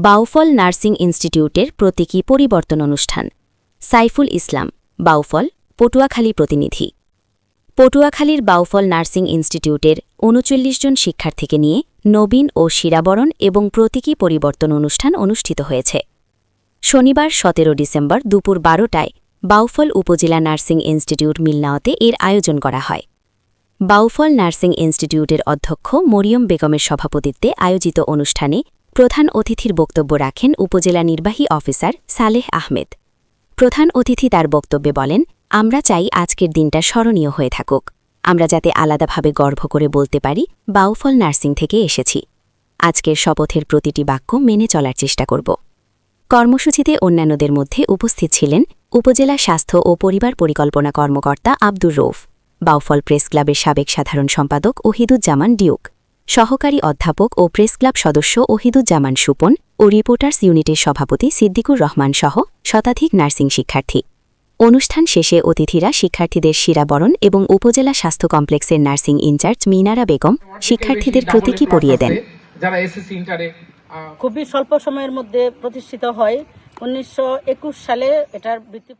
Bauphal nursing ইনস্টিটিউটের প্রতীকী পরিবর্তন অনুষ্ঠান। সাইফুল ইসলাম, বাউফল, পটুয়াখালী প্রতিনিধি। পটুয়াখালীর বাউফল নার্সিং ইনস্টিটিউটের ৩৯ জন শিক্ষার্থীকে নিয়ে নবীন ও শিরাবরণ এবং প্রতীকী পরিবর্তন অনুষ্ঠান অনুষ্ঠিত হয়েছে। শনিবার ১৭ ডিসেম্বর দুপুর ১২টায় বাউফল উপজেলা নার্সিং ইনস্টিটিউট মিলনাওতে এর আয়োজন করা হয়। বাউফল নার্সিং ইনস্টিটিউটের অধ্যক্ষ মরিয়ম বেগমের সভাপতিত্বে আয়োজিত অনুষ্ঠানে প্রধান অতিথির বক্তব্য রাখেন উপজেলা নির্বাহী অফিসার সালেহ আহমেদ। প্রধান অতিথি তার বক্তব্যে বলেন, আমরা চাই আজকের দিনটা স্মরণীয় হয়ে থাকুক। আমরা যাতে আলাদাভাবে গর্ব করে বলতে পারি বাউফল নার্সিং থেকে এসেছি। আজকের শপথের প্রতিটি বাক্য মেনে চলার চেষ্টা করব। কর্মসূচিতে অন্যান্যদের মধ্যে উপস্থিত ছিলেন উপজেলা স্বাস্থ্য ও পরিবার পরিকল্পনা কর্মকর্তা আব্দুর রৌফ, বাউফল প্রেস ক্লাবের সাবেক সাধারণ সম্পাদক ওহিদুজ্জামান ডিউক, সহকারী অধ্যাপক ও প্রেস ক্লাব সদস্য ওহিদুজ্জামান সুপন ও রিপোর্টার্স ইউনিটের সভাপতি সিদ্দিকুর রহমান সহ শতাধিক নার্সিং শিক্ষার্থী। অনুষ্ঠান শেষে অতিথিরা শিক্ষার্থীদের শিরাবরণ এবং উপজেলা স্বাস্থ্য কমপ্লেক্সের নার্সিং ইনচার্জ মিনারা বেগম শিক্ষার্থীদের প্রতীকী পরিয়ে দেন। খুবই স্বল্প সময়ের মধ্যে প্রতিষ্ঠিত হয়। ১৯২১ সালে এটার ভিত্তি